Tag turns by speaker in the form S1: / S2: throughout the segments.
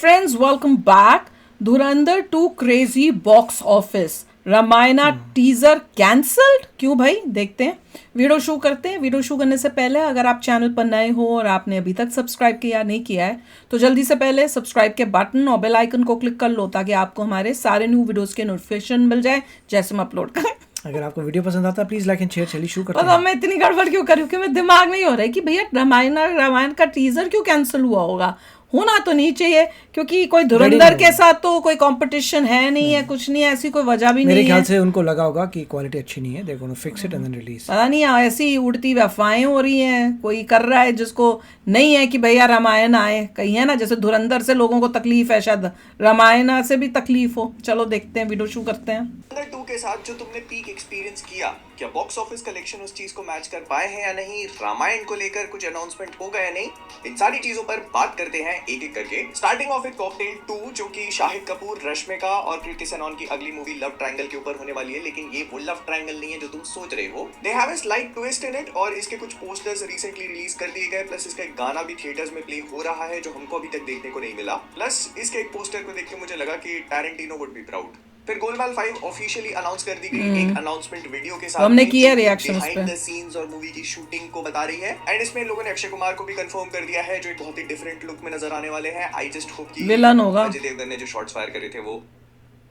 S1: friends, welcome back. धुरंधर 2 crazy box office. Ramayana teaser cancelled क्यों भाई? देखते हैं. वीडियो शो करते हैं. वीडियो शो करने से पहले अगर आप चैनल पर नए हो और आपने अभी तक सब्सक्राइब किया नहीं किया है तो जल्दी से पहले सब्सक्राइब के बटन और बेल आइकन को क्लिक कर लो ताकि आपको हमारे सारे न्यू वीडियोस के नोटिफिकेशन मिल जाए जैसे हम अपलोड करें.
S2: अगर आपको वीडियो पसंद आता है प्लीज लाइक एंड शेयर. चलिए शुरू करते हैं.
S1: पता मैं इतनी गड़बड़ क्यों कर रही हूँ कि मेरे दिमाग में ही हो रहा है कि भैया रामायण का टीजर क्यों कैंसिल हुआ होगा. होना तो नहीं चाहिए क्योंकि कोई धुरंधर के साथ तो कोई कंपटीशन है नहीं है, कुछ नहीं है, ऐसी कोई वजह भी नहीं है.
S2: मेरे ख्याल से उनको लगा होगा कि क्वालिटी अच्छी नहीं है, they gonna fix it and then release.
S1: पता नहीं, ऐसी उड़ती हुई अफवाहें हो रही हैं. कोई कर रहा है जिसको नहीं है कि भैया रामायण आए. कहीं है ना, जैसे धुरंधर से लोगों को तकलीफ है, शायद रामायण से भी तकलीफ हो. चलो देखते हैं, वीडियो शुरू करते हैं.
S3: धुरंधर 2 के साथ जो तुमने पीक एक्सपीरियंस किया, क्या बॉक्स ऑफिस कलेक्शन उस चीज को मैच कर पाए हैं या नहीं? रामायण को लेकर कुछ अनाउंसमेंट होगा या नहीं? इन सारी चीजों पर बात करते हैं एक एक करके. स्टार्टिंग ऑफ विद कॉकटेल 2, जो कि शाहिद कपूर, रश्मिका और कृति सेनन की अगली मूवी लव ट्रायंगल के ऊपर होने वाली है. लेकिन ये वो लव ट्रायंगल नहीं है जो तुम सोच रहे हो. They have a slight twist in it और इसके कुछ पोस्टर्स रिसेंटली रिलीज कर दिए गए. प्लस इसका एक गाना भी थिएटर्स में प्ले हो रहा है जो हमको अभी तक देखने को नहीं मिला. प्लस इसके एक पोस्टर को देख के मुझे लगा कि टैरेंटिनो वुड बी प्राउड. फिर गोलमाल 5 ऑफिशियली अनाउंस कर दी गई एक अनाउंसमेंट वीडियो के साथ.
S1: हमने किया रिएक्शन उस पे.
S3: बिहाइंड द सीन्स और मूवी की शूटिंग को बता रही है. एंड इसमें लोगों ने अक्षय कुमार को भी कंफर्म कर दिया है जो एक बहुत ही डिफरेंट लुक में नजर आने वाले हैं. आई जस्ट होप कि
S1: विलन होगा.
S3: अजय देवगन ने जो शॉट्स फायर करे थे वो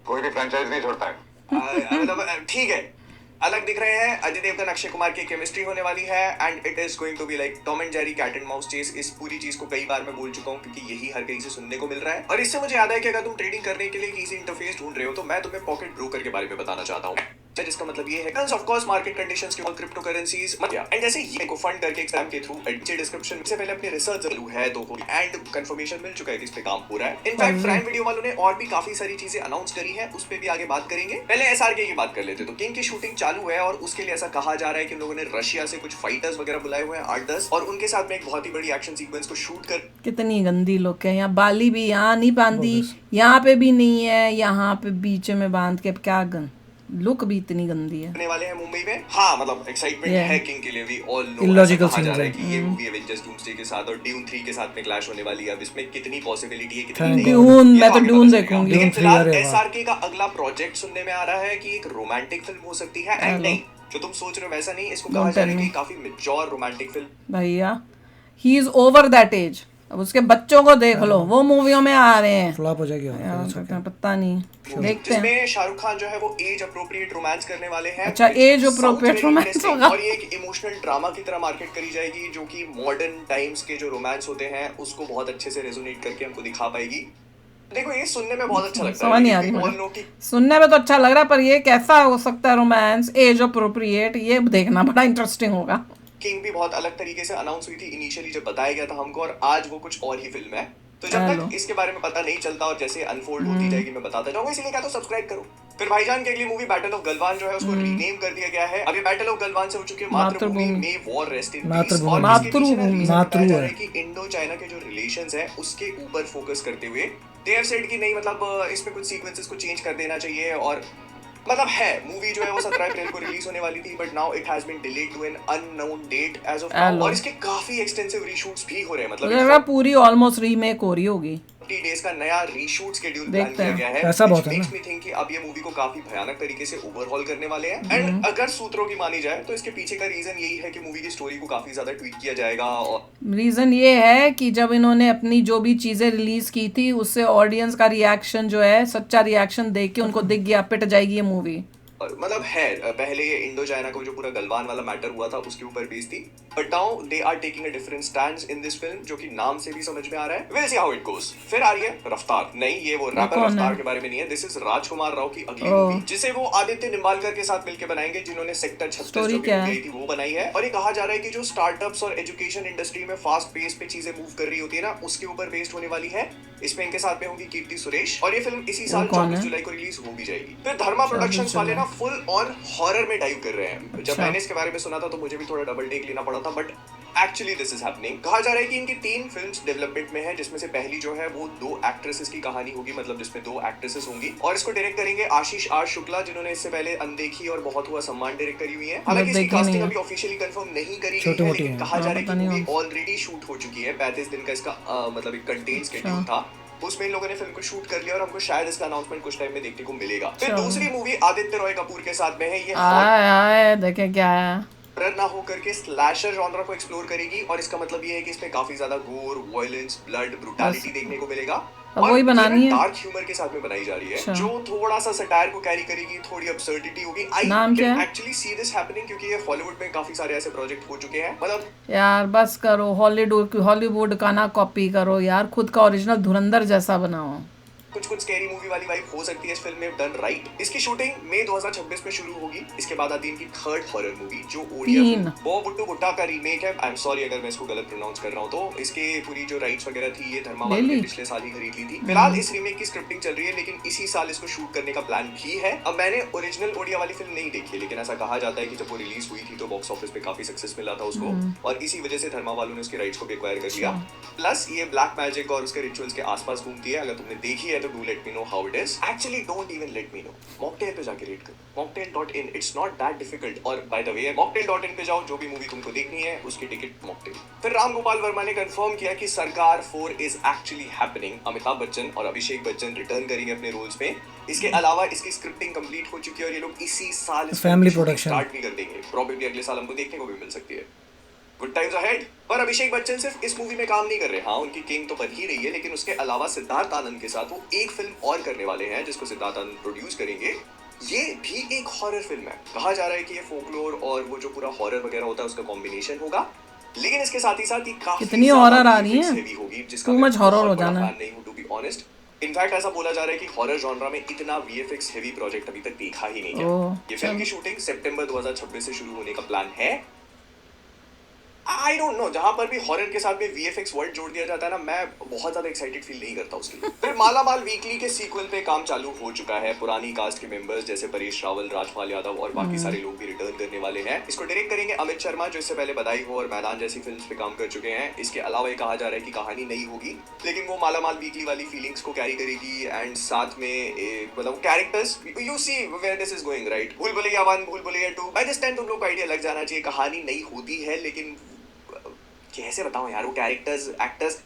S4: कोई भी फ्रेंचाइज नहीं छोड़ता है.
S3: मतलब ठीक है, अलग दिख रहे हैं. अजय देवगन अक्षय कुमार की केमिस्ट्री होने वाली है and it is going to be like Tom and Jerry cat and mouse chase. इस पूरी चीज को कई बार मैं बोल चुका हूं क्योंकि यही हर कहीं से सुनने को मिल रहा है. और इससे मुझे याद है कि अगर तुम ट्रेडिंग करने के लिए किसी इंटरफेस ढूंढ रहे हो तो मैं तुम्हें पॉकेट ब्रोकर के बारे में बताना चाहता हूं. जिसका मतलब ये है ऑफ कोर्स मार्केट कंडीशंस के और क्रिप्टो करेंसीज एंड जैसे ये को फंड करके एग्जाम के थ्रू नीचे डिस्क्रिप्शन से पहले अपनी रिसर्च जरूर है तो एंड कंफर्मेशन मिल चुका है कि इस पे काम हो रहा है. इनफैक्ट प्राइम वीडियो वालों ने और भी काफी सारी चीजें अनाउंस करी है, उस पे भी आगे बात करेंगे. पहले एसआरके की बात कर लेते. तो किंग की शूटिंग चालू है और उसके लिए ऐसा कहा जा रहा है कि लोगों ने रशिया से कुछ फाइटर्स वगैरह बुलाए हुए हैं 8-10 और उनके साथ में एक बहुत ही बड़ी एक्शन सीक्वेंस को शूट कर.
S1: कितनी गंदी लुक है. यहाँ बाली भी यहाँ नहीं बांधी, यहाँ पे भी नहीं है, यहाँ पे बीच में बांध के क्या लुक भी इतनी गंदी है.
S3: करने वाले हैं मुंबई में. हाँ, मतलब एक्साइटमेंट है किंग के लिए. We all know
S2: illogical
S3: scene
S2: है
S3: कि ये मूवी एवेंजर्स डूम्सडे के साथ और ड्यून 3 के साथ में क्लैश होने वाली है. अब इसमें कितनी पॉसिबिलिटी है कितनी नहीं.
S1: ड्यून, मैं तो ड्यून देखूंगी.
S3: लेकिन फिलहाल एसआरके का अगला प्रोजेक्ट सुनने में आ रहा है कि एक रोमांटिक फिल्म हो सकती है. एंड नहीं, जो तुम सोच रहे हो वैसा नहीं. इसको कहा जा रहा है कि काफी मैच्योर रोमांटिक फिल्म.
S1: भैया he is over that age. अब उसके बच्चों को देख लो, वो मूवियों में आ रहे हैं.
S2: फ्लॉप हो जाएगी
S1: पता नहीं, देखते हैं.
S3: जिसमें शाहरुख खान जो है वो एज अप्रोप्रिएट रोमांस करने वाले हैं.
S1: अच्छा, एज अप्रोप्रिएट रोमांस होगा.
S3: और ये एक इमोशनल ड्रामा की तरह मार्केट करी जाएगी जो कि मॉडर्न टाइम्स के जो रोमांस होते हैं उसको बहुत अच्छे से रेजोनेट करके हमको दिखा पाएगी. देखो, ये सुनने में बहुत अच्छा लगता है.
S1: समझ नहीं आ रही. सुनने में तो अच्छा लग रहा है पर ये कैसा हो सकता है रोमांस एज अप्रोप्रिएट? ये देखना बड़ा इंटरेस्टिंग होगा.
S3: किंग भी बहुत अलग तरीके से अनाउंस हुई थी इनिशियली जब बताया गया था हमको, और आज वो कुछ और ही फिल्म है. तो जब तक इसके बारे में पता नहीं चलता और जैसे अनफोल्ड होती जाएगी मैं बताता जाऊंगा. इसलिए क्या तो सब्सक्राइब करो. फिर भाईजान की अगली मूवी बैटल ऑफ गलवान जो है उसको रीनेम कर दिया गया है. अभी बैटल ऑफ गलवान से हो चुकी है मातृभूमि में वॉर रेस्ट इन पीस. और मातृभूमि कि इंडो चाइना के जो रिलेशंस है उसके ऊपर फोकस करते हुए दे हैव सेड कि नहीं, मतलब इसमें कुछ सीक्वेंसेस को चेंज कर देना चाहिए. और मतलब है मूवी जो है वो 17 अप्रैल को रिलीज होने वाली थी but now it has been delayed to an unknown date as of now. और इसके काफी एक्सटेंसिव रीशूट्स भी हो रहे हैं. मतलब
S1: पूरी ऑलमोस्ट रीमेक हो रही होगी.
S3: 30 डेज का नया रीशूट शेड्यूल प्लान किया गया है.
S2: ऐसा बहुत है.
S3: मेक्स मी थिंक कि अब ये मूवी को काफी भयानक तरीके से ओवरहॉल करने वाले हैं. एंड अगर सूत्रों की मानी जाए तो इसके पीछे का रीजन यही है कि मूवी की स्टोरी को काफी ज्यादा ट्वीट किया जाएगा. और
S1: रीजन ये है कि जब इन्होंने अपनी जो भी चीजें रिलीज की थी उससे ऑडियंस का रिएक्शन जो है, सच्चा रिएक्शन देख के उनको दिख गया पिट जाएगी ये मूवी.
S3: मतलब है पहले ये इंडो चाइना को जो पूरा गलवान वाला मैटर हुआ था उसके ऊपर बेस्ड थी. But now they are taking a different stand in this film जो कि नाम से भी समझ में आ रहा है. Will see how it goes. फिर आ रही है रफ्तार. नहीं, ये वो रैपर रफ्तार के बारे में नहीं है. दिस इज राजकुमार राव की अगली मूवी जिसे वो आदित्य निम्बालकर के साथ मिलकर बनाएंगे जिन्होंने सेक्टर 36 जो गई थी वो बनाई है. और ये कहा जा रहा है कि जो स्टार्टअप्स और एजुकेशन इंडस्ट्री में फास्ट पेस पे चीजें मूव कर रही होती है ना उसके ऊपर बेस्ड होने वाली है. इसमें इनके साथ में होंगी कीर्ति सुरेश और ये फिल्म इसी साल 24 जुलाई को रिलीज हो भी जाएगी. फिर धर्मा प्रोडक्शंस वाले ना फुल ऑन हॉरर में डाइव कर रहे हैं. जब मैंने इसके बारे में सुना था तो मुझे भी थोड़ा डबल टेक लेना पड़ा था. But actually this is happening. कहा जा रहा है कि इनकी 3 फिल्म्स डेवलपमेंट में है जिसमें से पहली जो है वो 2 एक्ट्रेसेस की कहानी होगी. मतलब जिसमें 2 एक्ट्रेसेस होंगी और इसको डायरेक्ट करेंगे आशीष आर शुक्ला जिन्होंने इससे पहले अनदेखी और बहुत हुआ सम्मान डायरेक्ट करी हुई है. हालांकि इसकी कास्टिंग अभी ऑफिशियली कंफर्म नहीं करी गई है लेकिन कहा जा रहा है कि मूवी ऑलरेडी शूट हो चुकी है. 35 दिन का इसका मतलब एक कंटेंट शेड्यूल था. उसमें इन लोगों ने फिल्म को शूट कर लिया और हमको शायद इसका अनाउंसमेंट कुछ टाइम में देखने को मिलेगा। फिर दूसरी मूवी आदित्य रॉय कपूर के साथ में है, ये
S1: आए आए देखे क्या है।
S3: हॉरर ना हो करके स्लैशर जॉनरा को एक्सप्लोर करेगी और इसका मतलब ये है कि इसमें काफी ज्यादा गोर, वायलेंस, ब्लड, ब्रुटैलिटी देखने को मिलेगा।
S1: अब वही बनानी है।
S3: डार्क ह्यूमर के साथ में बनाई जा रही है,
S1: अच्छा।
S3: जो थोड़ा सा सटायर को कैरी करेगी, थोड़ी अब्सर्डिटी होगी। आई
S1: नाम क्या
S3: कैन
S1: है?
S3: एक्चुअली सी दिस हैपनिंग क्योंकि ये हॉलीवुड में काफी सारे ऐसे प्रोजेक्ट हो चुके हैं। मतलब
S1: यार बस करो, हॉलीवुड का ना कॉपी करो यार, खुद का ओरिजिनल धुरंधर जैसा बनाओ।
S3: कुछ स्कैरी मूवी वाली वाइब हो सकती है इस फिल्म में डन राइट। इसकी शूटिंग मई 2026 में शुरू होगी। इसके बाद आती है इनकी थर्ड हॉरर मूवी जो ओडिया
S1: तीन।
S3: फिल्म वो बुट्टू बुट्टा का रीमेक है। आई एम सॉरी अगर मैं इसको गलत प्रोनाउंस कर रहा हूँ। तो इसके पूरी जो राइट्स वगैरह थी ये धर्मा वालों ने पिछले साल ही खरीद ली थी। फिलहाल इस रीमेक की स्क्रिप्टिंग चल रही है, लेकिन इसी साल इसको शूट करने का प्लान भी है। अब मैंने ओरिजिनल ओडिया वाली फिल्म नहीं देखी, लेकिन ऐसा कहा जाता है कि जब वो रिलीज हुई थी तो बॉक्स ऑफिस पे काफी सक्सेस मिला था उसको, और इसी वजह से धर्मा वालों ने उसके राइट्स को भी एक्वायर कर लिया। प्लस ये ब्लैक मैजिक और उसके रिचुअल्स के आसपास घूमती है। अगर तुमने देखी है तो do let me know how it is. Actually don't even let me know, mocktail पे जाके रेट करो, mocktail.in, it's not that difficult. और बाय द वे mocktail.in पे जाओ, जो भी मूवी तुमको देखनी है उसकी टिकट मॉकटेल। फिर राम गोपाल वर्मा ने कंफर्म किया कि सरकार 4 is actually happening. Amitabh Bachchan और अभिषेक बच्चन रिटर्न करेंगे अपने रोल्स में। इसके अलावा इसकी स्क्रिप्टिंग कंप्लीट हो चुकी है और ये लोग इसी साल
S2: फैमिली प्रोडक्शन
S3: स्टार्ट भी कर देंगे। प्रोबेबली अगले साल हमको देखने को भी मिल सकती है। Good times ahead. पर अभिषेक बच्चन सिर्फ इस मूवी में काम नहीं कर रहे। हाँ, उनकी किंग तो बन ही रही है, लेकिन उसके अलावा सिद्धार्थ आनंद के साथ वो एक फिल्म और करने वाले हैं जिसको सिद्धार्थ आनंद प्रोड्यूस करेंगे। ये भी एक हॉरर फिल्म है। कहा जा रहा है कि ये फोकलोर और वो जो पूरा हॉरर वगैरह होता है उसका कॉम्बिनेशन होगा, लेकिन इसके साथ ही साथ ये काफी
S1: कितनी हॉरर आ रही है,
S3: हेवी होगी, जिसका
S1: टू मच हॉरर हो जाना है।
S3: नहीं हूं टू बी ऑनेस्ट। इनफैक्ट ऐसा बोला जा रहा है कि हॉरर जॉनरा में इतना वीएफएक्स हेवी प्रोजेक्ट अभी तक देखा ही नहीं है। ये फिल्म की शूटिंग सितंबर 2026 से शुरू होने का प्लान है। आई डोंट नो, जहां पर भी हॉरर के साथ में वीएफएक्स वर्ड जोड़ दिया जाता है ना, मैं बहुत ज्यादा एक्साइटेड फील नहीं करता उसके लिए। फिर माला माल वीकली के सीक्वल पे काम चालू हो चुका है। पुरानी कास्ट के मेंबर्स जैसे परेश रावल, राजपाल यादव और बाकी सारे लोग भी रिटर्न करने वाले हैं। इसको डायरेक्ट करेंगे अमित शर्मा, जो इससे पहले बधाई हो और मैदान जैसी फिल्म्स पे काम कर चुके हैं। इसके अलावा ये कहा जा रहा है कि कहानी नहीं होगी, लेकिन वो माला माल वीकली वाली फीलिंग्स को कैरी करेगी। एंड साथ में मतलब characters, you see where this is going right. Bhool Bhulaiyaa 1, भूल भुलैया 2, बाय दिस टाइम तुम लोग को आइडिया लग जाना चाहिए कहानी नहीं होती है, लेकिन कैसे बताऊं यार, वो कैरेक्टर्स, एक्टर्स,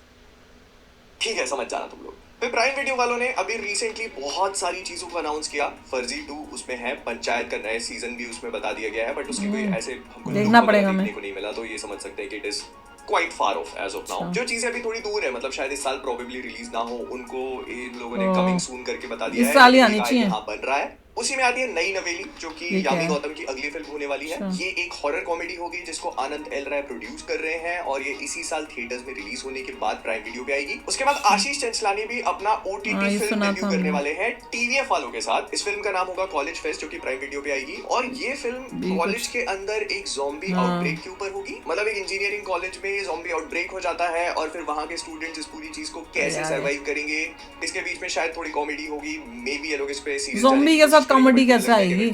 S3: ठीक है, समझ जाना तुम लोग। फिर प्राइम वीडियो वालों ने अभी रिसेंटली बहुत सारी चीजों को अनाउंस किया। फर्जी 2 उसमें है, पंचायत का नया सीजन भी उसमें बता दिया गया है, बट उसकी कोई ऐसे हमको
S1: देखना पड़ेगा
S3: देखने को नहीं मिला, तो ये समझ सकते हैं कि it is quite far off as of now. जो चीजें अभी थोड़ी दूर है, मतलब शायद इस साल प्रोबेबली रिलीज ना हो, उनको इन लोगों ने कमिंग सून करके बता दिया है।
S1: इस साल ही आनी चाहिए।
S3: हाँ, बन रहा है। उसी में आती है नई नवेली, जो कि यामी गौतम की अगली फिल्म होने वाली है। ये एक हॉरर कॉमेडी होगी जिसको आनंद एल राय प्रोड्यूस कर रहे हैं, और ये इसी साल थिएटर्स में रिलीज होने के बाद प्राइम वीडियो पे आएगी। उसके बाद आशीष चंचलानी भी अपना ओटीटी फिल्म डेब्यू करने वाले हैं टीवीएफ वालों के साथ। इस फिल्म का नाम होगा कॉलेज फेस्ट, जो कि प्राइम वीडियो पे आएगी। और ये फिल्म कॉलेज के अंदर एक ज़ॉम्बी आउटब्रेक के ऊपर होगी। मतलब एक इंजीनियरिंग कॉलेज में ज़ॉम्बी आउटब्रेक हो जाता है और फिर वहां के स्टूडेंट्स इस पूरी चीज को कैसे सर्वाइव करेंगे। इसके बीच में शायद थोड़ी कॉमेडी होगी, मे बी ये लोग इस पे सीरियस
S1: ज़ॉम्बी के साथ कॉमेडी कैसे आएगी?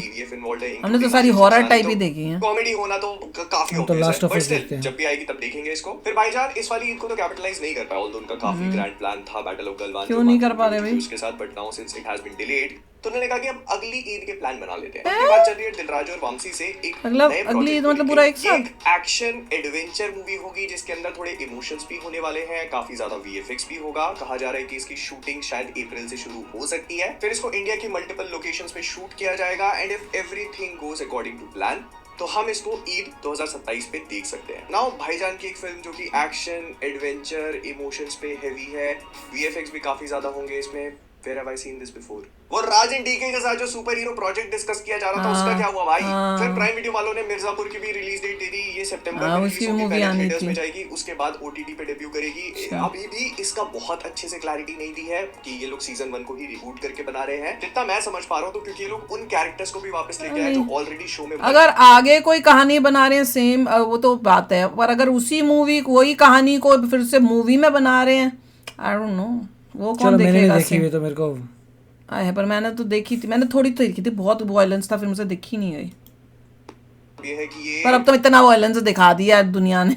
S1: हमने तो सारी हॉरर टाइप ही देखी है।
S3: कॉमेडी होना तो काफी
S2: तो लास्ट ऑफ देखते हैं,
S3: जब भी आएगी तब देखेंगे इसको। फिर भाईजान इस वाली ईद को तो कैपिटलाइज नहीं कर पाया, ऑल्दो उनका काफी ग्रैंड प्लान था बैटल ऑफ गलवान,
S1: क्यों नहीं कर पा रहे भाई
S3: उसके साथ, but now since it has been delayed, तो उन्होंने कहा कि अब अगली ईद के प्लान बना लेते हैं। बात चल रही है दिलराज और वामसी से एक
S1: अगली ईद मतलब पूरा एक साथ
S3: एक्शन एडवेंचर मूवी होगी, जिसके अंदर थोड़े इमोशंस भी होने वाले हैं, काफी ज्यादा वीएफएक्स भी होगा। कहा जा रहा है कि इसकी शूटिंग शायद अप्रैल से शुरू हो सकती है। फिर इसको इंडिया की मल्टीपल लोकेशंस पे शूट किया जाएगा, and if everything goes according to plan तो हम इसको ईद 2027 पे देख सकते हैं। नाउ भाईजान की एक फिल्म जो कि एक्शन एडवेंचर इमोशंस पे हेवी है, वीएफएक्स भी काफी ज्यादा होंगे इसमें। Where have I seen this before? वो राज एंड डीके के साथ जो सुपर हीरो प्रोजेक्ट डिस्कस किया जा रहा था, उसका क्या हुआ भाई? फिर प्राइम वीडियो वालों ने मिर्जापुर की भी रिलीज डेट दे दी। ये सितंबर में रिलीज होगी, पहले थिएटर्स में जाएगी, उसके बाद ओटीटी पे डेब्यू करेगी। अभी भी इसका बहुत अच्छे से क्लैरिटी नहीं दी है कि ये लोग सीजन 1 को ही रिबूट करके बना रहे हैं। जितना मैं समझ पा रहा हूँ, तो क्योंकि ये लोग उन कैरेक्टर्स को भी वापस लेके आए जो ऑलरेडी शो में,
S1: अगर आगे कोई कहानी बना रहे हैं सेम, वो तो बात है, पर अगर उसी मूवी कोई कहानी को फिर से मूवी में बना रहे हैं, आई डोंट नो वो कौन देखेगा।
S2: देखी हुई तो मेरे को
S1: है, पर मैंने तो देखी थी, मैंने थोड़ी तो देखी थी, बहुत वायलेंस था, फिर मुझे दिखी नहीं गई।
S3: ये है कि ये
S1: पर अब तो इतना वायलेंस दिखा दिया है दुनिया ने।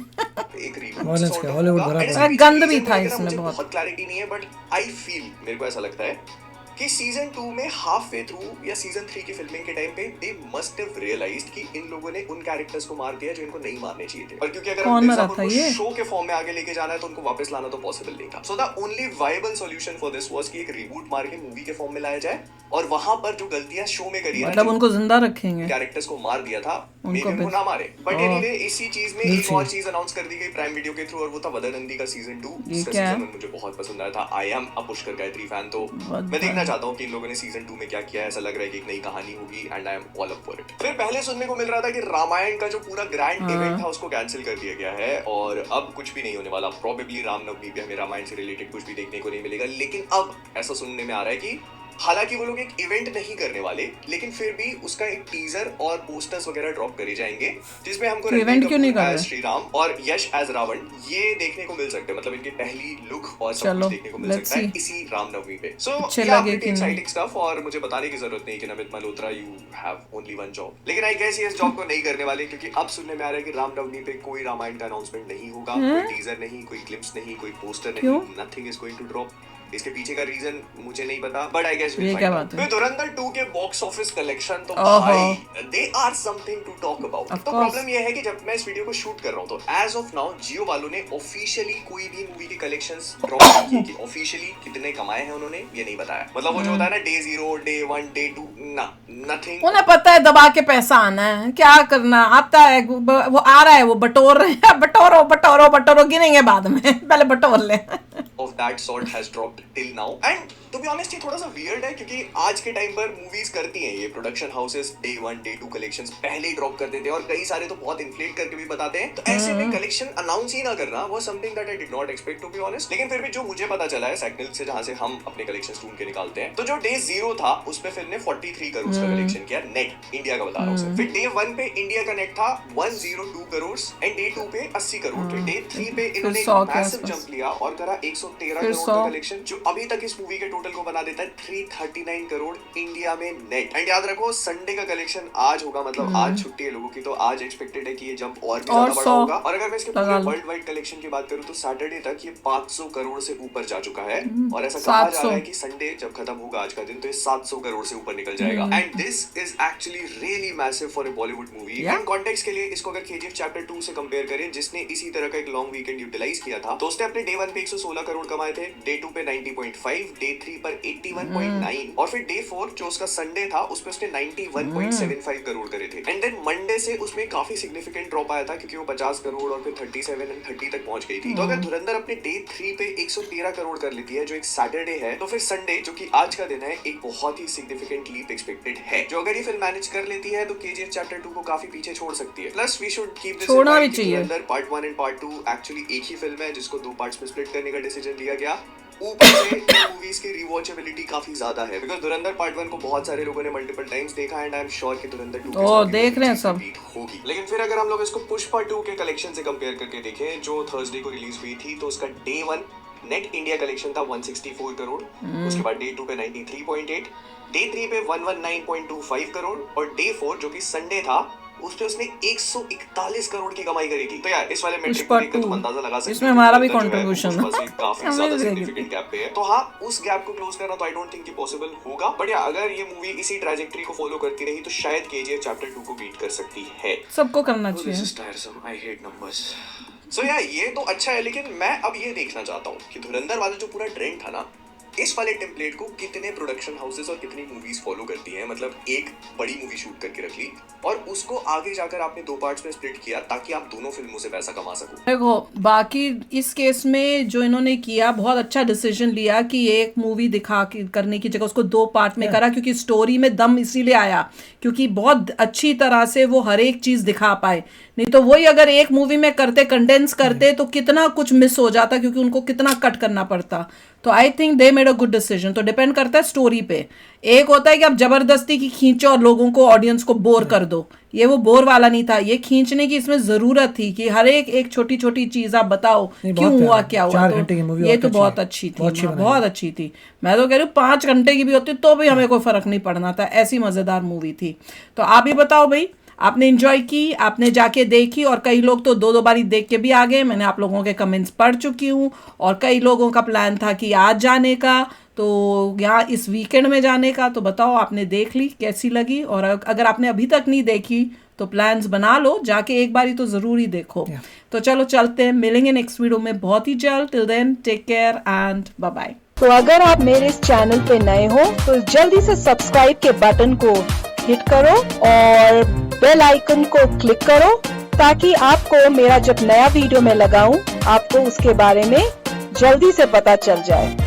S3: एक
S2: वायलेंस का हॉलीवुड भरा
S1: गंद भी था इसमें,
S3: बहुत क्लैरिटी नहीं है, बट आई फील, मेरे को ऐसा लगता है कि सीजन 2 में हाफ वे थ्रू या सीजन 3 की फिल्मिंग के टाइम पे दे मस्ट हैव रियलाइज्ड कि इन लोगों ने उन कैरेक्टर्स को मार दिया जो इनको नहीं मारने चाहिए थे, और क्योंकि अगर
S1: कौन मरा
S3: मिर्जापुर
S1: था
S3: को
S1: ये?
S3: शो के फॉर्म में आगे लेके जाना है तो उनको वापस लाना तो पॉसिबल नहीं था। So the only viable solution for this was कि एक रीबूट मार के मूवी के फॉर्म में लाया जाए, और वहां पर जो गलतियां शो में करी है,
S1: मतलब उनको जिंदा रखेंगे।
S3: कैरेक्टर्स को मार दिया था, मे
S1: उनको
S3: उनको
S1: भी-
S3: ना मारे। But
S1: oh.
S3: एनीवे इसी चीज में एक और चीज अनाउंस कर दी गई प्राइम वीडियो के थ्रू, और वो था वदनंदी का सीजन 2।
S1: ये
S3: इसका
S1: क्या है?
S3: सीजन मुझे बहुत पसंद आया था। I am a Pushkar Gayatri fan, तो
S1: बहुत
S3: मैं देखना चाहता हूँ कि इन लोगों ने सीजन 2 में क्या किया है। ऐसा लग रहा है कि एक नई कहानी होगी, and I am all up for it. फिर पहले सुनने को मिल रहा था कि रामायण का जो पूरा ग्रैंड इवेंट था उसको कैंसिल कर दिया गया है, और अब कुछ भी नहीं होने वाला। प्रोबेबली रामनवमी पे हमें रामायण से रिलेटेड कुछ भी देखने को नहीं मिलेगा। लेकिन अब ऐसा सुनने में आ रहा है कि हालांकि वो लोग एक इवेंट नहीं करने वाले, लेकिन फिर भी उसका एक टीजर और पोस्टर्स वगैरह ड्रॉप करे जाएंगे, जिसमें हमको
S1: तो event क्यों नहीं कर रहे?
S3: श्री राम और यश एज रावण ये देखने को मिल सकते हैं। मतलब इनकी पहली लुक और सब
S1: चलो,
S3: कुछ देखने को मिल
S1: let's
S3: सकता है
S1: see.
S3: इसी रामनवमी पे। सो
S1: अच्छे लगे कि नहीं?
S3: एक्साइटिंग स्टफ, और मुझे बताने की जरूरत नहीं कि Namit Malhotra you have only one job. लेकिन आई गेस ये इस जॉब को नहीं करने वाले, क्योंकि अब सुनने में आ रहा है कि रामनवमी पे कोई रामायण का अनाउंसमेंट नहीं होगा, कोई टीजर नहीं, कोई क्लिप्स नहीं, कोई पोस्टर
S1: क्यों?
S3: नहीं, nothing is going to drop. इसके पीछे का रीजन मुझे नहीं पता, बट आई गेस
S1: ये क्या बात है?
S3: धुरंधर 2 के बॉक्स ऑफिस कलेक्शन तो
S1: ओहो।
S3: भाई they are something to talk about.
S1: Of
S3: तो
S1: course.
S3: प्रॉब्लम ये है कि जब मैं इस वीडियो को शूट कर रहा हूँ तो एज ऑफ नाउ जियो वालों ने ऑफिशियली कोई भी मूवी की कलेक्शंस ड्रॉप नहीं की कि ऑफिशियली कितने कमाए हैं उन्होंने, ये नहीं बताया। मतलब वो जो होता है ना डे 0, डे 1, डे 2, ना नथिंग।
S1: उन्हें पता है दबा के पैसा आना है, क्या करना आता है, वो आ रहा है, वो बटोर रहे हैं। बटोरो बटोरो बटोरो, गिनेंगे बाद में, पहले बटोर ले।
S3: of that sort has dropped till now, and to be honest ये थोड़ा सा weird है, क्योंकि आज के टाइम पर मूवीज करती हैं ये production houses day 1, day 2 collections पहले ही ड्रॉप कर देते हैं, और कई सारे तो बहुत इन्फ्लेट करके भी बताते हैं। तो ऐसे में कलेक्शन अनाउंस ही ना करना वो something that I did not expect, to be honest. लेकिन फिर भी जो मुझे पता चला है सैकनिल से, जहां से हम अपने कलेक्शंस ढूंढ के निकालते हैं, तो जो डे 0 था उस पे फिल्म ने 43 करोड़ का कलेक्शन किया नेट, इंडिया का बता रहा हूँ सर। फिर डे 1 पे इंडिया का नेट था 102 करोड़, एंड डे 2 पे 80 करोड़ थे। डे 3 पे इन्होंने
S1: 100 के
S3: मैसिव
S1: आसपास।
S3: जंप लिया और करा 113
S1: फिर
S3: करोड़
S1: 100
S3: का कलेक्शन, जो अभी तक इस मूवी के टोटल को बना देता है 339 करोड़ इंडिया में नेट। एंड याद रखो संडे का कलेक्शन आज होगा, मतलब आज छुट्टी है लोगों की, तो आज एक्सपेक्टेड है कि ये जंप और भी
S1: और
S3: ज्यादा बड़ा
S1: 100
S3: होगा। और अगर मैं इसके पूरे
S1: लगा लो।
S3: वर्ल्ड वाइड कलेक्शन की बात करूं तो सैटरडे तक ये 500 करोड़ से ऊपर जा चुका है, और ऐसा कहा जा
S1: 700
S3: रहा है कि संडे जब खत्म होगा आज का दिन तो ये 700 करोड़ से ऊपर निकल जाएगा। And this is actually really massive for a Bollywood movie.
S1: Yeah.
S3: And context के लिए इसको अगर केजीएफ चैप्टर 2 से कंपेयर करें, जिसने इसी तरह का एक लॉन्ग वीकेंड यूटिलाइज किया था, तो उसने अपने डे 1 पे 116 करोड़ कमाए थे, डे 2 पे 90.5, डे 3 पर 81.9, और फिर डे 4 जो उसका संडे था उस पे उसने 91.75 करोड़ करे थे। एंड देन मंडे से उसमें काफी सिग्निफिकेंट ड्रॉप आया था, क्योंकि वो 50 करोड़ और फिर 37 एंड 30 तक पहुंच गई थी। तो अगर धुरंधर अपने डे 3 पे 113 करोड़ कर लेती है जो एक सैटरडे है, तो फिर संडे जो कि आज का दिन है एक बहुत ही सिग्निफिकेंट लीप एक्सपेक्टेड है, जो अगर ये फिल्म मैनेज कर लेती है तो केजीएफ चैप्टर 2 को काफी पीछे छोड़ सकती है। Plus we should keep this
S1: छोड़ना भी चाहिए।
S3: धुरंधर पार्ट 1 एंड पार्ट 2 एक्चुअली एक ही फिल्म है जिसको 2 पार्ट्स में स्प्लिट करने का डिसीजन लिया गया। ऊपर से मूवीज की रिवॉचेबिलिटी काफी ज्यादा है, बिकॉज़ धुरंधर पार्ट 1 को बहुत सारे लोगों ने मल्टीपल टाइम्स देखा, एंड आई एम श्योर कि धुरंधर 2
S1: ओ, देख रहे हैं सब।
S3: होगी। लेकिन फिर अगर हम लोग इसको पुष्पा 2 के कलेक्शन से कंपेयर करके देखें, जो थर्सडे को रिलीज हुई थी, तो उसका डे 1 नेट इंडिया कलेक्शन था 164 करोड़, उसके बाद डे 2 पे 93.8, डे 3 पे 119.25 करोड़, और डे 4 जो कि संडे था उस पे उसने 141 करोड़ की कमाई करी थी। तो यार इस वाले मैट्रिक को देखकर तुम अंदाजा लगा सकते हो
S1: इसमें हमारा भी
S3: कि धुरंधर जो है,
S1: contribution
S3: पुष्पा से काफी ज्यादा
S1: Amazing.
S3: सिग्निफिकेंट गैप पे है। तो हाँ, उस गैप को क्लोज करना तो आई डोंट थिंक पॉसिबल होगा, बट या अगर ये मूवी इसी ट्रैजेक्टरी को फॉलो करती रही तो शायद केजीएफ चैप्टर 2 को बीट कर सकती है।
S1: सबको करना
S3: This
S1: चाहिए।
S3: is tiresome. I hate numbers. So yeah, ये तो अच्छा है, लेकिन मैं अब ये देखना चाहता हूँ कि धुरंधर वाला जो पूरा ट्रेंड था ना, इस वाले टेम्पलेट को कितने प्रोडक्शन हाउसेस और कितनी मूवीज फॉलो करती हैं। मतलब एक बड़ी मूवी शूट करके रख ली और उसको आगे जाकर आपने 2 पार्ट्स में स्प्लिट किया ताकि आप दोनों फिल्मों से पैसा कमा सको।
S1: देखो बाकी इस केस में जो इन्होंने किया, बहुत अच्छा डिसीजन लिया कि एक मूवी दिखा करने की जगह उसको 2 पार्ट में करा, क्योंकि स्टोरी में दम इसीलिए आया क्योंकि बहुत अच्छी तरह से वो हर एक चीज दिखा पाए। नहीं तो वही अगर एक मूवी में करते, कंडेंस करते, तो कितना कुछ मिस हो जाता, क्योंकि उनको कितना कट करना पड़ता। तो I think they made a good decision. तो डिपेंड करता है स्टोरी पे। एक होता है कि आप जबरदस्ती की खींचो और लोगों को, ऑडियंस को बोर कर दो, ये वो बोर वाला नहीं था। ये खींचने की इसमें जरूरत थी कि हर एक छोटी छोटी चीज आप बताओ क्यों हुआ, क्या हुआ।
S2: 4 घंटे की मूवी
S1: ये तो बहुत अच्छी थी, बहुत अच्छी थी। मैं तो कह रही हूँ 5 घंटे की भी होती तो भी हमें कोई फर्क नहीं पड़ना था, ऐसी मजेदार मूवी थी। तो आप ही बताओ भाई, आपने एंजॉय की, आपने जाके देखी, और कई लोग तो 2-2 बारी देख के भी आ गए। मैंने आप लोगों के कमेंट्स पढ़ चुकी हूँ, और कई लोगों का प्लान था कि आज जाने का, तो यहाँ इस वीकेंड में जाने का। तो बताओ आपने देख ली, कैसी लगी? और अगर आपने अभी तक नहीं देखी तो प्लान्स बना लो, जाके एक बारी तो ज़रूर ही देखो। तो चलो चलते हैं, मिलेंगे नेक्स्ट वीडियो में बहुत ही जल्द। Till then take care and bye bye.
S5: तो अगर आप मेरे इस चैनल पे नए हो तो जल्दी से सब्सक्राइब के बटन को हिट करो और बेल आइकन को क्लिक करो, ताकि आपको मेरा जब नया वीडियो मैं लगाऊं आपको उसके बारे में जल्दी से पता चल जाए।